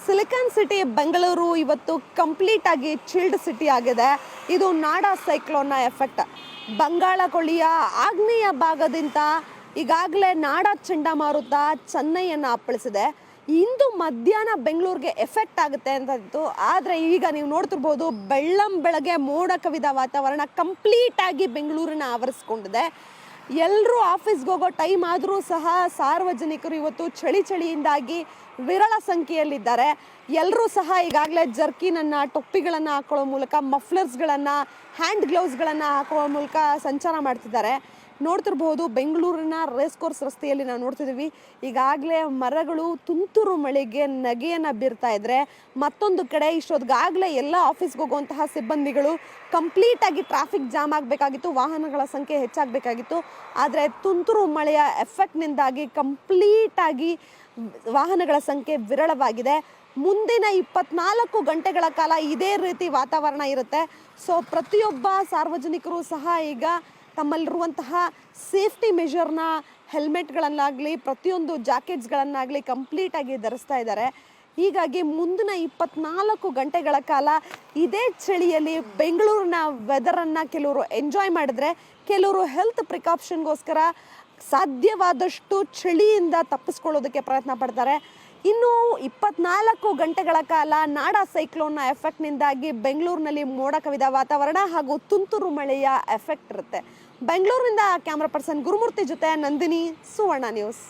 Silicon city Bengaluru ಇವತ್ತು complete ಆಗಿ chilled city ಆಗಿದೆ. ಇದು ನಾಡಾ ಸೈಕ್ಲೋನ್ನ ಎಫೆಕ್ಟ್. ಬಂಗಾಳ ಕೊಲ್ಲಿಯ ಆಗ್ನೇಯ ಭಾಗದಿಂದ ಈಗಾಗಲೇ ನಾಡಾ ಚಂಡಮಾರುತ ಚೆನ್ನೈಯನ್ನು ಅಪ್ಪಳಿಸಿದೆ. ಇಂದು ಮಧ್ಯಾಹ್ನ ಬೆಂಗಳೂರಿಗೆ ಎಫೆಕ್ಟ್ ಆಗುತ್ತೆ ಅಂತ ಇತ್ತು. ಆದರೆ ಈಗ ನೀವು ನೋಡ್ತಿರ್ಬೋದು, ಬೆಳಗ್ಗೆ ಮೋಡ ಕವಿದ ವಾತಾವರಣ ಕಂಪ್ಲೀಟ್ ಆಗಿ ಬೆಂಗಳೂರನ್ನ ಆವರಿಸ್ಕೊಂಡಿದೆ. ಎಲ್ಲರೂ ಆಫೀಸ್ಗೆ ಹೋಗೋ ಟೈಮ್ ಆದರೂ ಸಹ ಸಾರ್ವಜನಿಕರು ಇವತ್ತು ಚಳಿಯಿಂದಾಗಿ ವಿರಳ ಸಂಖ್ಯೆಯಲ್ಲಿದ್ದಾರೆ. ಎಲ್ಲರೂ ಸಹ ಈಗಾಗಲೇ ಜರ್ಕಿನನ್ನು, ಟೊಪ್ಪಿಗಳನ್ನು ಹಾಕೊಳ್ಳೋ ಮೂಲಕ, ಮಫ್ಲರ್ಸ್ಗಳನ್ನು, ಹ್ಯಾಂಡ್ ಗ್ಲೌಸ್ಗಳನ್ನು ಹಾಕೋ ಮೂಲಕ ಸಂಚಾರ ಮಾಡ್ತಿದ್ದಾರೆ. ನೋಡ್ತಿರ್ಬೋದು, ಬೆಂಗಳೂರಿನ ರೇಸ್ ಕೋರ್ಸ್ ರಸ್ತೆಯಲ್ಲಿ ನಾವು ನೋಡ್ತಿದ್ದೀವಿ, ಈಗಾಗಲೇ ಮರಗಳು ತುಂತುರು ಮಳೆಗೆ ನಗೆಯನ್ನು ಬೀರ್ತಾ ಇದ್ರೆ. ಮತ್ತೊಂದು ಕಡೆ ಇಷ್ಟೊತ್ತಿಗಾಗಲೇ ಎಲ್ಲ ಆಫೀಸ್ಗೆ ಹೋಗುವಂತಹ ಸಿಬ್ಬಂದಿಗಳು ಕಂಪ್ಲೀಟಾಗಿ ಟ್ರಾಫಿಕ್ ಜಾಮ್ ಆಗಬೇಕಾಗಿತ್ತು, ವಾಹನಗಳ ಸಂಖ್ಯೆ ಹೆಚ್ಚಾಗಬೇಕಾಗಿತ್ತು. ಆದರೆ ತುಂತುರು ಮಳೆಯ ಎಫೆಕ್ಟ್ನಿಂದಾಗಿ ಕಂಪ್ಲೀಟಾಗಿ ವಾಹನಗಳ ಸಂಖ್ಯೆ ವಿರಳವಾಗಿದೆ. ಮುಂದಿನ 24 ಗಂಟೆಗಳ ಕಾಲ ಇದೇ ರೀತಿ ವಾತಾವರಣ ಇರುತ್ತೆ. ಸೊ ಪ್ರತಿಯೊಬ್ಬ ಸಾರ್ವಜನಿಕರು ಸಹ ಈಗ ತಮ್ಮಲ್ಲಿರುವಂತಹ ಸೇಫ್ಟಿ ಮೆಷರ್ನ, ಹೆಲ್ಮೆಟ್ಗಳನ್ನಾಗಲಿ, ಪ್ರತಿಯೊಂದು ಜಾಕೆಟ್ಸ್ಗಳನ್ನಾಗಲಿ ಕಂಪ್ಲೀಟಾಗಿ ಧರಿಸ್ತಾ ಇದ್ದಾರೆ. ಹೀಗಾಗಿ ಮುಂದಿನ 24 ಗಂಟೆಗಳ ಕಾಲ ಇದೇ ಚಳಿಯಲ್ಲಿ ಬೆಂಗಳೂರಿನ ವೆದರನ್ನು ಕೆಲವರು ಎಂಜಾಯ್ ಮಾಡಿದ್ರೆ, ಕೆಲವರು ಹೆಲ್ತ್ ಪ್ರಿಕಾಷನ್ಗೋಸ್ಕರ ಸಾಧ್ಯವಾದಷ್ಟು ಚಳಿಯಿಂದ ತಪ್ಪಿಸ್ಕೊಳ್ಳೋದಕ್ಕೆ ಪ್ರಯತ್ನ ಪಡ್ತಾರೆ. ಇನ್ನು 24 ಗಂಟೆಗಳ ಕಾಲ ನಾಡಾ ಸೈಕ್ಲೋನ್ನ ಎಫೆಕ್ಟ್ನಿಂದಾಗಿ ಬೆಂಗಳೂರಿನಲ್ಲಿ ಮೋಡ ಕವಿದ ವಾತಾವರಣ ಹಾಗೂ ತುಂತುರು ಮಳೆಯ ಎಫೆಕ್ಟ್ ಇರುತ್ತೆ. ಬೆಂಗಳೂರಿನಿಂದ ಕ್ಯಾಮ್ರಾ ಪರ್ಸನ್ ಗುರುಮೂರ್ತಿ ಜೊತೆ ನಂದಿನಿ, ಸುವರ್ಣ ನ್ಯೂಸ್.